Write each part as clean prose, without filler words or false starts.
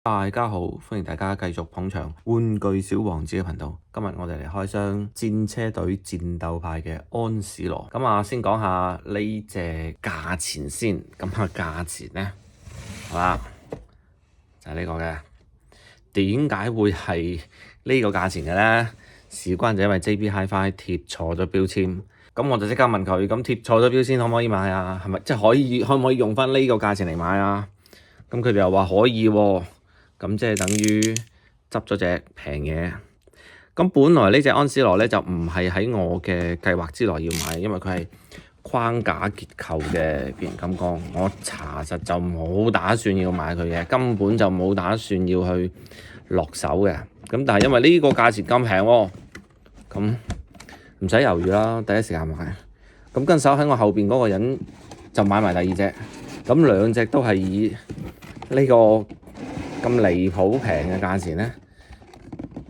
大家好，歡迎大家繼續捧場玩具小王子嘅頻道。今日我哋嚟開箱戰車隊戰鬥派嘅安史羅。先講下呢隻價錢先。價錢呢，好啦，就係呢個嘅。點解會係呢個價錢嘅呢？事關就因為 JB Hi-Fi 貼錯咗標籤。咁我就即刻問佢：咁貼錯咗標籤可唔可以買啊？係咪即係可唔可以用翻呢個價錢嚟買啊？咁佢哋又話可以喎。咁即係等於執咗隻平嘢。咁本來呢隻安史羅咧就唔係喺我嘅計劃之內要買，因為佢係框架結構嘅變形金剛。我查實就冇打算要買佢嘅，根本就冇打算要去落手嘅。咁但係因為呢個價錢咁平喎，咁唔使猶豫啦，第一時間買。咁跟手喺我後邊嗰個人就買埋第二隻。咁兩隻都係以呢個咁離譜平嘅價錢呢，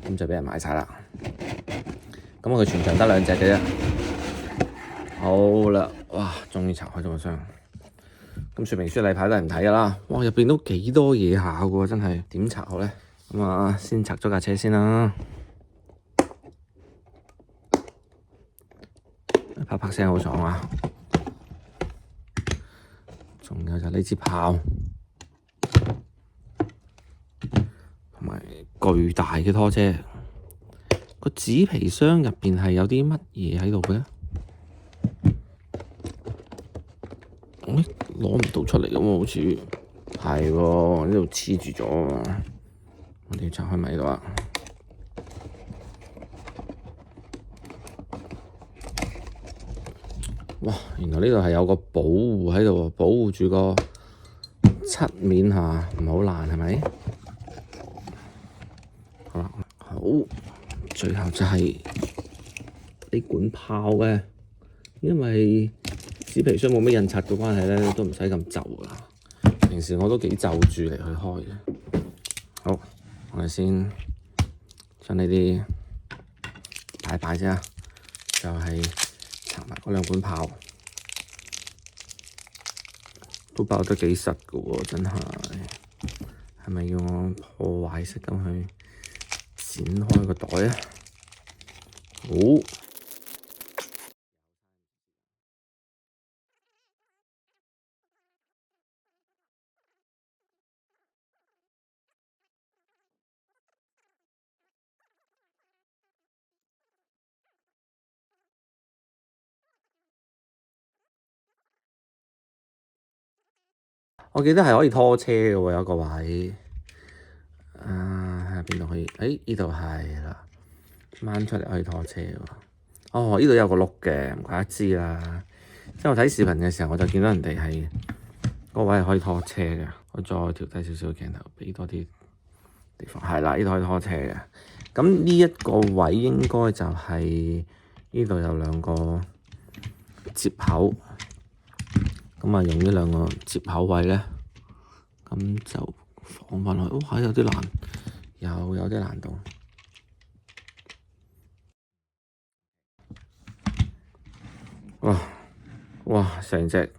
咁就俾人買晒啦。咁佢全場得兩隻嘅啫。好啦，哇，終於拆開咗個箱。咁說明書例牌都係唔睇噶啦。哇，入邊都幾多嘢下喎，真係點拆好呢？先拆咗架車先啦。啪啪聲好爽啊！仲有就呢支炮。同埋巨大嘅拖車，個紙皮箱入邊係有啲乜嘢喺度嘅？攞唔到出嚟咁喎，好似係喎，呢度黐住咗。我哋拆開咪度啊！哇，原來呢度係有個保護喺度，保護住個漆面下，唔好爛係咪？好，最後就係呢管炮嘅，因為紙皮箱冇乜印刷嘅關係咧，都唔使咁就啦。平時我都幾就住嚟去開嘅。好，我哋先將呢啲擺先啊，就係拆埋嗰兩管炮，都包得幾實㗎喎，真係。係咪要我破壞式咁去剪開個袋啊！好，我記得係可以拖車嘅喎，有個位。喺邊度可以？呢度係啦，掹出嚟可以拖車喎。哦，呢度有個碌嘅，唔怪得知啦。即係我睇視頻嘅時候，我就見到人哋係嗰位係可以拖車嘅。我再調低少少鏡頭，畀多啲地方。係啦，呢度可以拖車嘅。咁呢一個位應該就係呢度有兩個接口。用呢兩個接口位咧，咁就放返去。哇，有啲難，有啲難度。哇！成隻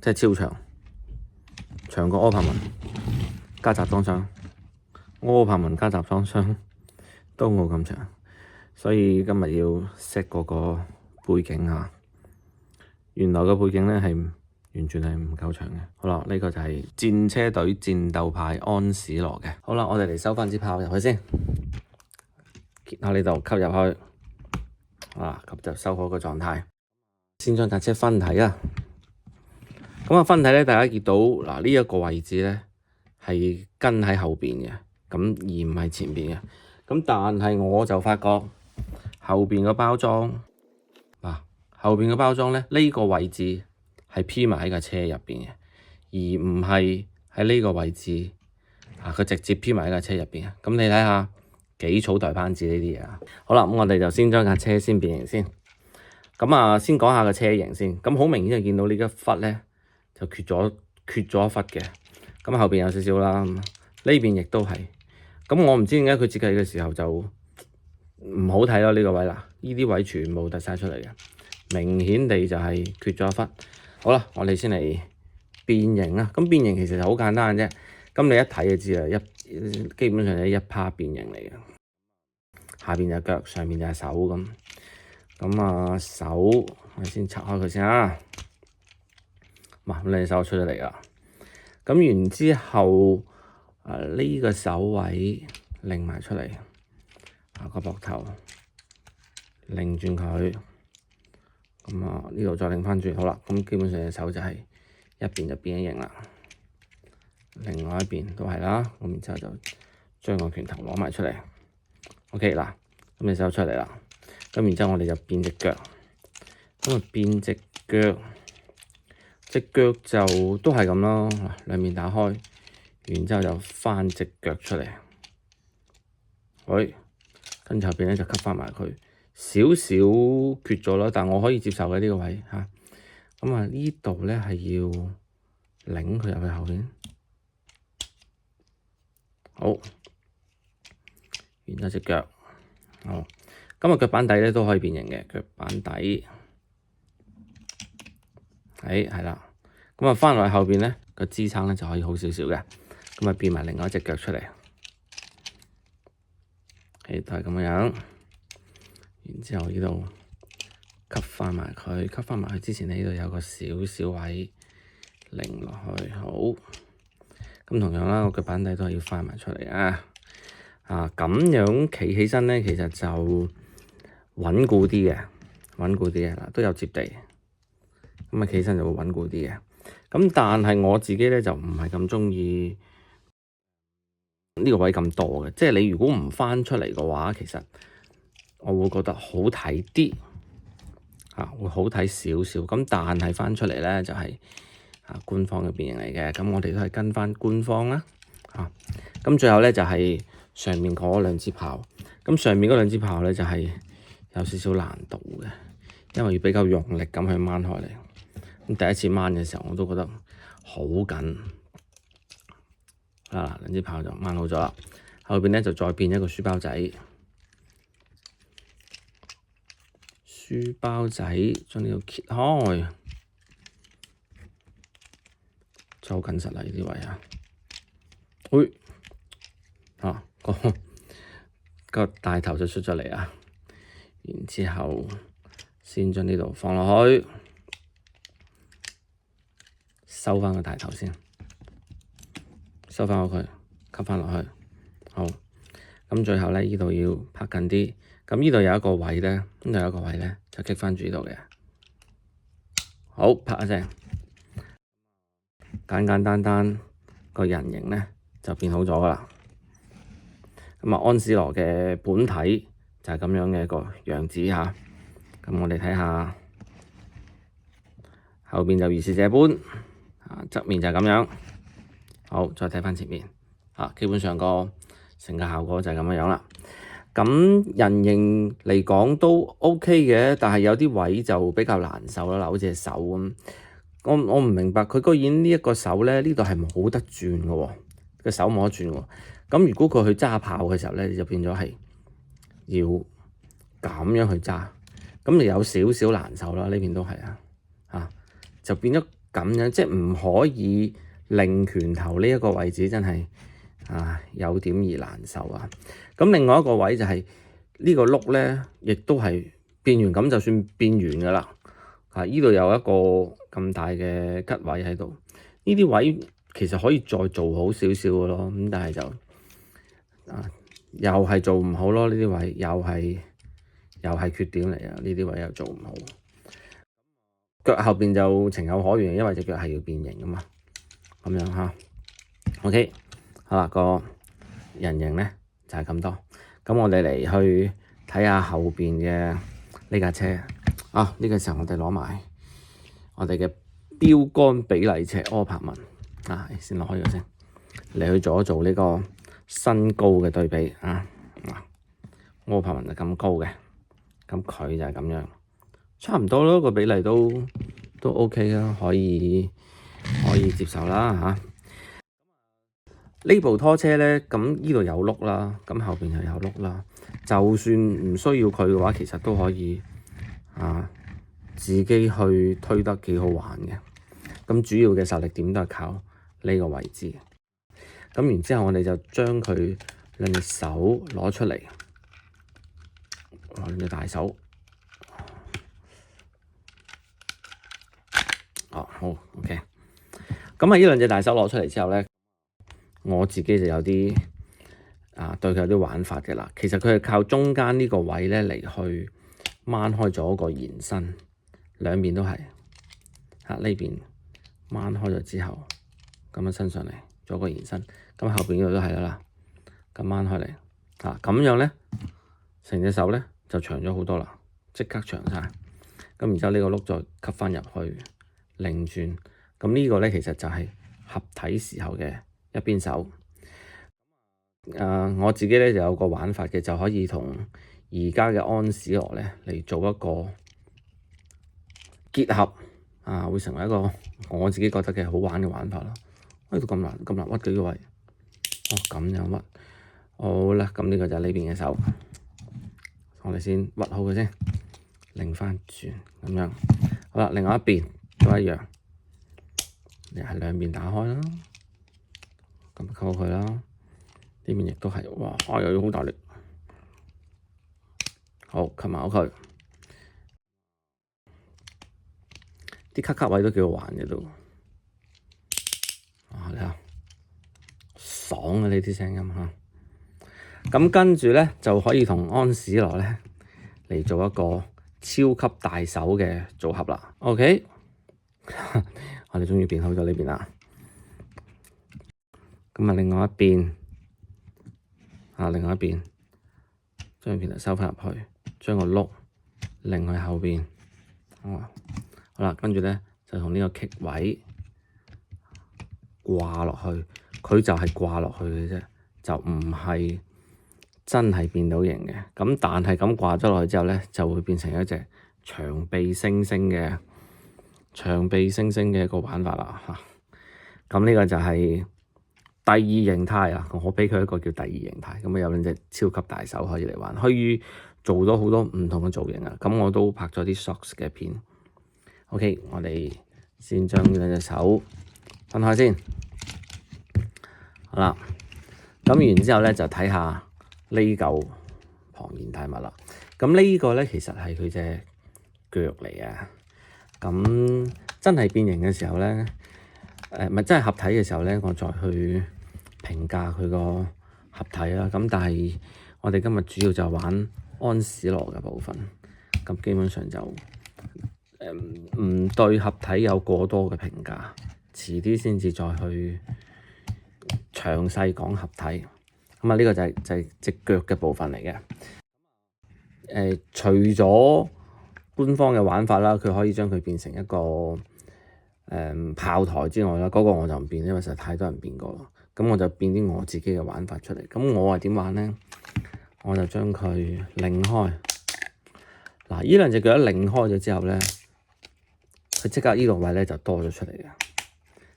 真係超長，長過柯柏文加集裝箱，柯柏文加集裝箱都冇咁長，所以今日要 set 嗰個背景啊。原來個背景咧係完全係唔夠長嘅。好啦，呢個就係戰車隊戰鬥派安史羅嘅。好啦，我哋嚟收翻支炮入去先，揭下呢度吸入去，咁就收好個狀態。先將架車分體啊！分體咧，大家見到嗱呢一個位置咧係跟喺後邊嘅，咁而唔係前邊嘅。咁但係我就發覺後邊個包裝後邊嘅包裝咧，呢個位置係編埋喺架車入邊嘅，而唔係喺呢個位置。佢直接編埋喺架車入邊啊！咁你睇下幾草台班子呢啲嘢啊！好啦，咁我哋就先將架車先變形先。先講下個車型先。咁好明顯就見到呢一忽咧就缺咗一忽嘅。咁後邊有少少啦，呢邊亦都係。咁我唔知點解佢設計嘅時候就唔好睇咯，呢個位啦，呢啲位全部突晒出嚟嘅。明顯地就係缺咗一忽。好啦，我哋先嚟變形啦。咁變形其實就好簡單嘅啫。咁你一睇就知啦，基本上係一趴變形嚟嘅。下邊就腳，上面就係手咁。咁啊手，我先拆開佢先啊。咁你手出咗嚟啦。咁然之後，呢個手位擰埋出嚟，個膊頭擰轉佢。咁啊呢度再擰翻轉，好啦。咁基本上隻手就係一邊就變形啦，另外一邊都係啦。咁然之後就將個拳頭攞埋出嚟。OK 嗱，咁你手出嚟啦。咁然之後我哋就變隻腳。咁啊變隻腳。隻腳就都係咁咯，兩面打開，然之後就翻隻腳出嚟，跟住後邊咧就吸翻埋佢，少少缺咗啦，但我可以接受嘅呢個位嚇。咁啊呢度咧係要擰佢入去後邊，好，完咗隻腳，好，咁啊腳板底咧都可以變形嘅，腳板底。係啦，咁啊翻落去後邊咧個支撐咧就可以好少少嘅，咁啊變埋另外一隻腳出嚟，都係咁樣，然之後呢度吸翻埋佢，吸翻埋佢之前呢度有個少少位擰落去，好，咁同樣啦，個腳板底都係要翻埋出嚟啊，咁樣企起身咧，其實就穩固啲嘅，嗱都有接地。咁啊，企身就會穩固啲嘅。咁但係我自己咧就唔係咁鍾意呢個位咁多嘅。即係你如果唔翻出嚟嘅話，其實我會覺得好睇啲，會好睇少少。咁但係翻出嚟咧就係官方嘅變形嚟嘅。咁我哋都係跟翻官方啦。咁最後咧就係上面嗰兩支炮。咁上面嗰兩支炮咧就係有少少難度嘅，因為要比較用力咁去掹開嚟。咁第一次掹嘅時候，我都覺得好緊，兩支炮就掹好咗啦。後邊咧就再變一個書包仔，將呢個揭開，就好緊實啦呢啲位啊，個大頭就出咗嚟啊，然之後先將呢度放落去。收翻個大頭先，收翻佢，吸翻落去。好，咁最後咧，呢度要拍緊啲。咁呢度有一個位咧，就棘翻住呢度嘅。好，拍一聲，簡單個人形咧就變好咗噶啦。咁啊，安思羅嘅本體就係咁樣嘅一個樣子嚇。咁我哋睇下後邊就如是這般。側面就係咁樣，好，再睇翻前面，基本上個成個效果就係咁樣啦。咁人形嚟講都 OK 嘅，但係有啲位就比較難受啦，好似隻手咁。我唔明白，佢居然呢一個手咧，呢度係冇得轉嘅喎，個手冇得轉喎。咁如果佢去揸炮嘅時候咧，就變咗係要咁樣去揸，咁就有少少難受啦。呢邊都係就變咗。咁樣即係唔可以令拳頭呢一個位置真係有點而難受啊！咁另外一個位就係呢個碌咧，亦都係變完咁就算變完㗎啦。呢度有一個咁大嘅吉位喺度，呢啲位其實可以再做好少少嘅咯。咁但係就又係做唔好咯。呢啲位又係缺點嚟啊！呢啲位又做唔好。腳後邊就情有可原，因為隻腳係要變形噶嘛，咁樣嚇。OK，好啦，個人形咧就係咁多。咁我哋嚟去睇下後邊嘅呢架車。呢個時候我哋攞埋我哋嘅標杆比例尺柯柏文先攞開咗先，嚟去做呢個身高嘅對比柯柏文就咁高嘅，咁佢就係咁樣。差唔多咯，個比例都 OK 啦，可以接受啦呢部拖車咧，咁呢度有轆啦，咁後邊又有轆啦。就算唔需要佢嘅話，其實都可以自己去推得幾好玩嘅。咁主要嘅受力點都係靠呢個位置。咁咁然之後我哋就將佢兩隻手攞出嚟，兩隻大手。好 OK。咁喺呢兩隻大手攞出嚟之後咧，我自己就有啲對佢有啲玩法嘅啦。其實佢係靠中間呢個位咧嚟去掹開咗個延伸，兩邊都係呢邊掹開咗之後，咁樣伸上嚟做個延伸，咁後邊呢度都係啦，咁掹開嚟咁樣咧，成隻手咧就長咗好多啦，即刻長晒。咁然之後呢個碌再吸翻入去，擰轉。咁呢個咧其實就係合體時候嘅一邊手。我自己咧就有個玩法嘅，就可以同而家嘅安史羅咧嚟做一個結合會成為一個我自己覺得嘅好玩嘅玩法咯。呢度咁難屈嘅呢個位，咁樣屈。好啦，咁呢個就係呢邊嘅手，我哋先屈好佢先，擰翻轉咁樣。好啦，另外一邊都一樣，又係兩邊打開啦，咁扣佢啦。呢邊亦都係，又要好大力。好，吸埋佢。啲卡卡位都幾好玩嘅都。你睇下，爽啊！呢啲聲音嚇。咁跟住咧就可以同安史羅咧嚟做一個超級大手嘅組合啦。OK， 我哋終於變好咗呢邊啦。咁另外一邊將片頭收翻入去，將個碌擰去後邊。好啦，跟住咧就同呢個棘位掛落去，佢就係掛落去嘅啫，就唔係真係變到形嘅。咁但係咁掛咗落去之後咧，就會變成一隻長臂猩猩嘅一個玩法啦嚇。咁呢個就係第二形態啊！我畀佢一個叫第二形態。咁有兩隻超級大手可以嚟玩，可以做咗好多唔同嘅造型啊！咁我都拍咗啲 shorts 嘅片。OK， 我哋先將兩隻手分開先。好啦，咁然之後咧就睇下呢嚿龐然大物啦。咁呢個咧其實係佢隻腳嚟啊。咁真係變形嘅時候咧，咪真係合體嘅時候咧，我再去評價佢個合體啦。咁但係我哋今日主要就玩安史羅嘅部分，咁基本上就唔對合體有過多嘅評價，遲啲先至再去詳細講合體。咁呢個就係隻腳嘅部分嚟嘅。除咗官方嘅玩法啦，佢可以將佢變成一個炮台之外啦，嗰個我就唔變，因為實在太多人變過啦。咁我就變啲我自己嘅玩法出嚟。咁我係點玩咧？我就將佢擰開。嗱，呢兩隻腳一擰開咗之後咧，佢即刻呢個位咧就多咗出嚟嘅。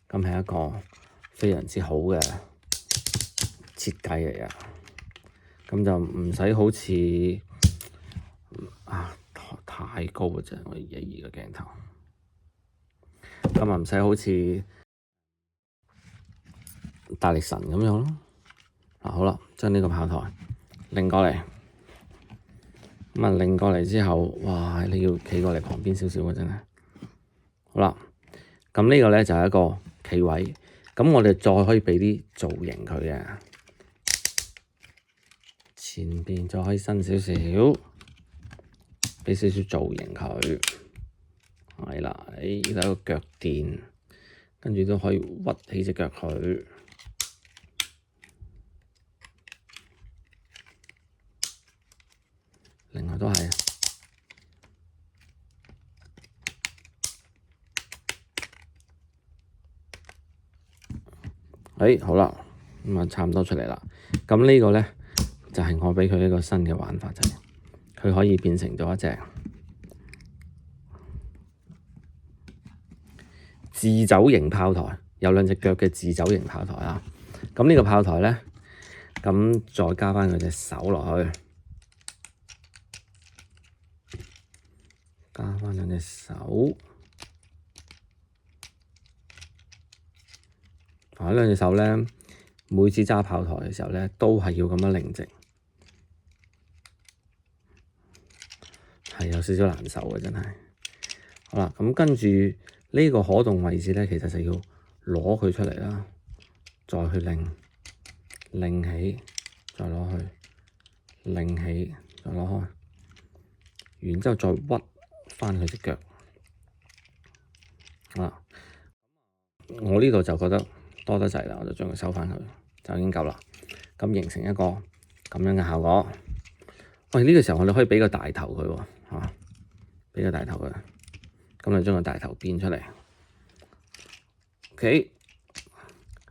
咁係一個非常之好嘅設計嚟嘅。咁就唔使好似太高嘅啫，我移個鏡頭。咁唔使好似大力神咁樣咯。好啦，將呢個炮台擰過嚟。擰過嚟之後，哇！你要企過嚟旁邊少少嘅真係。好啦，咁呢個咧就係一個企位。咁我哋再可以畀啲造型佢嘅。前邊再可以伸少少，畀少少造型佢。係啦，呢度有個腳墊，跟住都可以屈起隻腳佢。另外都係，好啦，咁差唔多出嚟啦。咁呢個咧就係我畀佢一個新嘅玩法，就係佢可以變成咗一隻自走型炮台，有兩隻腳嘅自走型炮台啊。咁呢個炮台咧，咁再加返佢隻手落去。加返兩隻手，呢兩隻手咧每次揸炮台嘅時候咧，都係要咁樣擰直，係有少少難受嘅，真係。好啦，咁跟住呢個可動位置咧，其實就要攞佢出嚟啦，再去擰起，再攞去擰起，再攞開，然之後再屈翻佢隻腳。好啦，我呢度就覺得多得滯啦，我就將佢收翻佢，就已經夠啦。咁形成一個咁樣嘅效果。喂，呢個時候我哋可以畀個大頭佢喎，嚇，畀個大頭佢。咁就將個大頭變出嚟。OK，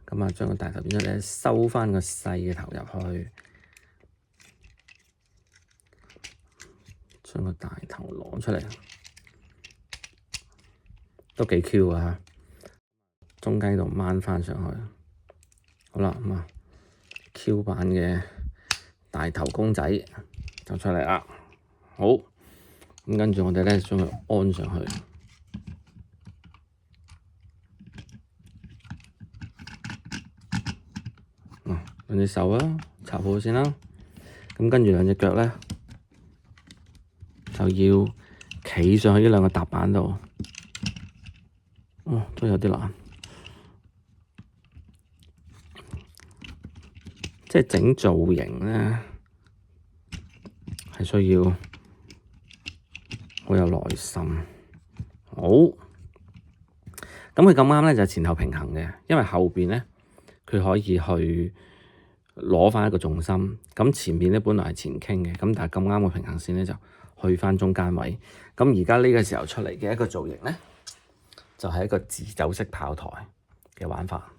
咁啊將個大頭變出嚟，收翻個細嘅頭入去，將個大頭攞出嚟，都幾 Q 啊！中間度掹翻上去，好啦，咁啊 Q 版嘅大頭公仔就出嚟啦。好，咁跟住我哋咧將佢安上去。兩隻手啦，插好先啦。咁跟住兩隻腳咧，就要企上去呢兩個踏板度。都有啲難。即係整造型咧，係需要好有耐心。好，咁佢咁啱咧就係前後平衡嘅，因為後邊咧佢可以去攞翻一個重心，咁前面咧本來係前傾嘅，咁但係咁啱個平衡線咧就去翻中間位。咁而家呢個時候出嚟嘅一個造型咧，就係一個自走式炮台嘅玩法，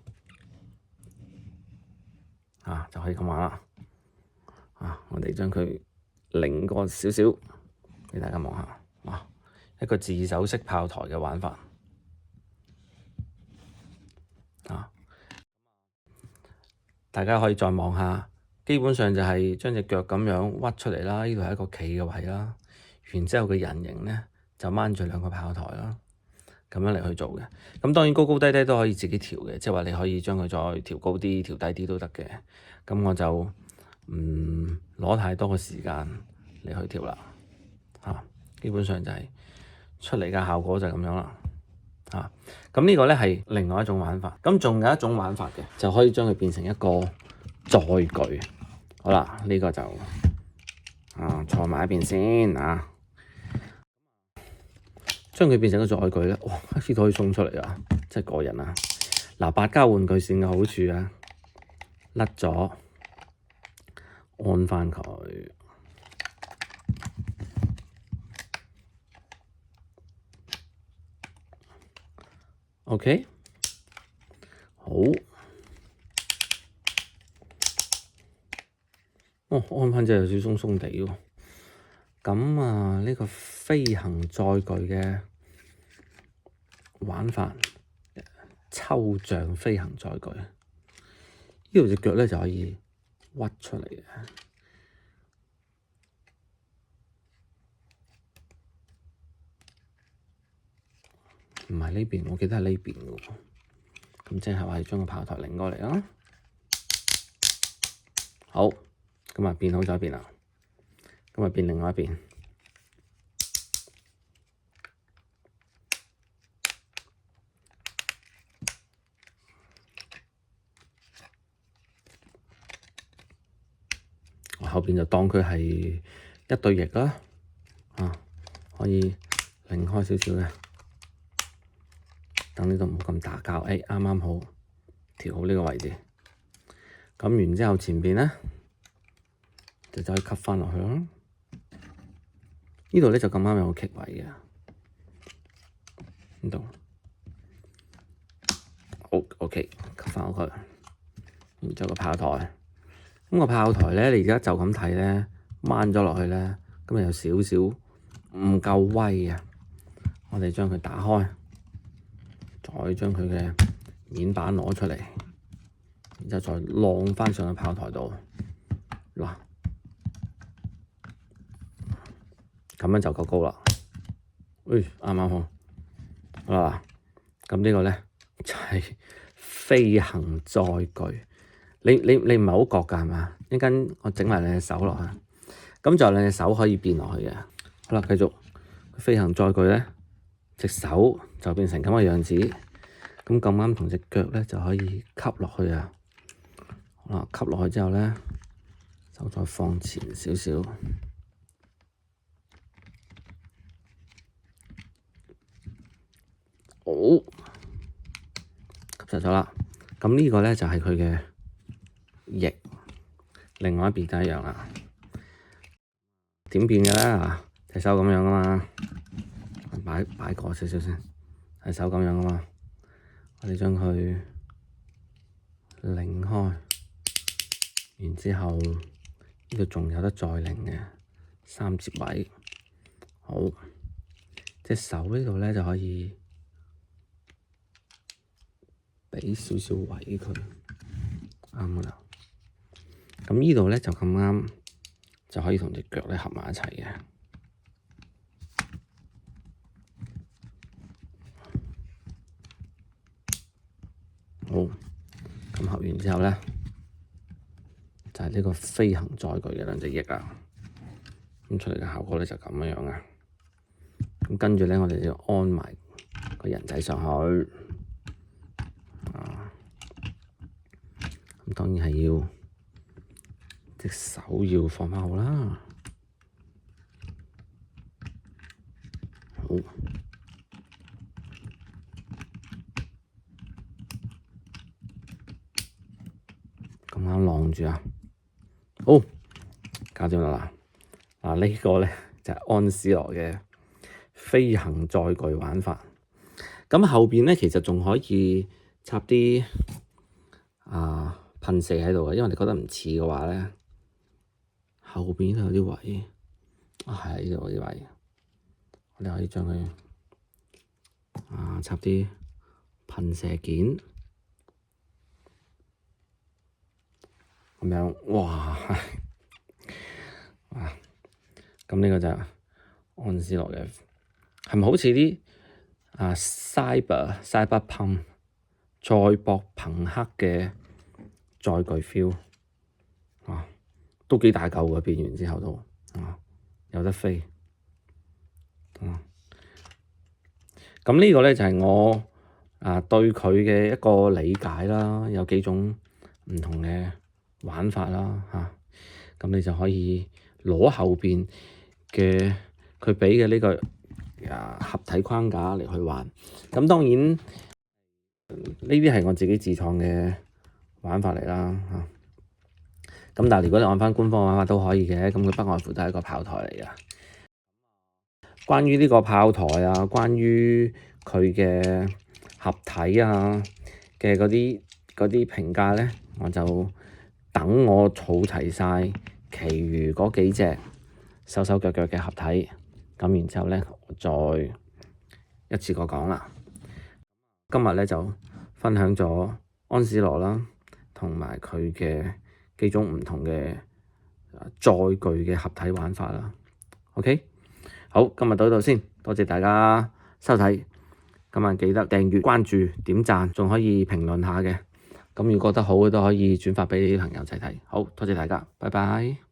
就可以咁玩啦。我哋將佢擰過少少畀大家望下，哇！一個自走式炮台嘅玩法，大家可以再望下，基本上就係將隻腳咁樣屈出嚟啦，呢度係一個企嘅位啦，然之後個人形咧就掹住兩個炮台啦，咁樣嚟去做嘅。咁當然高高低低都可以自己調嘅，即係話你可以將佢再調高啲、調低啲都得嘅。咁我就唔攞太多嘅時間嚟去調啦。基本上就係出嚟嘅效果就係咁樣啦。咁呢個咧係另外一種玩法。咁仲有一種玩法嘅，就可以將佢變成一個載具。好啦，呢個就坐埋一邊先啊。將佢變成一個載具咧，哇！呢度可以送出嚟啊，真係過癮啊！嗱，百家玩具線嘅好處啊，甩咗按翻佢。OK， 好。安翻隻有少鬆鬆地喎。咁呢個飛行載具嘅玩法，抽象飛行載具，呢度隻腳咧就可以屈出嚟嘅。唔係呢邊，我記得係呢邊嘅喎。咁即係話將個炮台擰過嚟啦。好，咁啊變好咗一邊啦。咁啊變另外一邊。我後邊就當佢係一對翼啦。可以擰開少少嘅。等呢度唔好咁打交，啱啱好調好呢個位置。咁然之後前邊咧就可以吸翻落去咯。呢度咧就咁啱有個棘位嘅，呢度好 OK，吸翻落去。然之後個炮台，咁個炮台咧，你而家就咁睇咧，掹咗落去咧，咁啊有少少唔夠威啊！我哋將佢打開。再將佢嘅面板攞出嚟，然之後再晾翻上去炮台度，嗱，咁樣就夠高啦。啱啱好，好啦，咁呢個咧就係飛行載具，你唔係好覺㗎係嘛？一陣間我整埋你隻手落去，咁就你隻手可以變落去嘅。好啦，繼續飛行載具咧，隻手就變成咁嘅樣子。咁咁啱同隻腳咧就可以吸落去啊！好啦，吸落去之後咧，就再放前少少。好，吸實咗啦。咁呢個咧就係佢嘅翼，另外一邊都一樣啦。點變嘅咧？隻手咁樣啊嘛，擺過少少先，隻手咁樣啊嘛。我哋將佢擰開，然之後呢度仲有得再擰嘅3節位。好，隻手呢度咧就可以畀少少位佢，啱㗎啦。咁呢度咧就咁啱，就可以同隻腳咧合埋一齊嘅。好，咁合完之後咧，就係呢個飛行載具嘅兩隻翼啊。咁出嚟嘅效果咧就咁樣啊。咁跟住咧，我哋就要安埋個人仔上去。咁當然係要隻手要放返好啦。好，咁啱晾住啊！好，搞掂啦嗱。呢個咧就係安思樂嘅飛行載具玩法。咁後邊咧其實仲可以插啲噴射喺度嘅，因為你覺得唔似嘅話咧，後邊都有啲位係呢度啲位，我哋可以將佢插啲噴射件咁樣，哇！咁呢個就係安思樂嘅，係咪好似啲Cyberpunk 賽博朋克嘅載具 feel 都幾大嚿嘅，變完之後都有得飛。咁呢個咧就係我對佢嘅一個理解啦，有幾種唔同嘅玩法啦咁你就可以攞後邊嘅佢畀嘅呢個合體框架嚟去玩。咁當然呢啲係我自己自創嘅玩法嚟啦咁但係如果你按翻官方玩法都可以嘅，咁佢不外乎都係一個炮台嚟嘅。關於呢個炮台關於佢嘅合體嘅嗰啲評價咧，我就等我儲齊晒其餘嗰幾隻手手腳腳嘅合體，咁然之後咧再一次過講啦。今日咧就分享咗安思樂啦，同埋佢嘅幾種唔同嘅載具嘅合體玩法啦。OK， 好，今日到呢度先，多謝大家收睇。今日記得訂閱、關注、點讚，仲可以評論下嘅。咁如果覺得好嘅都可以轉發畀你啲朋友一齊睇。好，多謝大家，拜拜。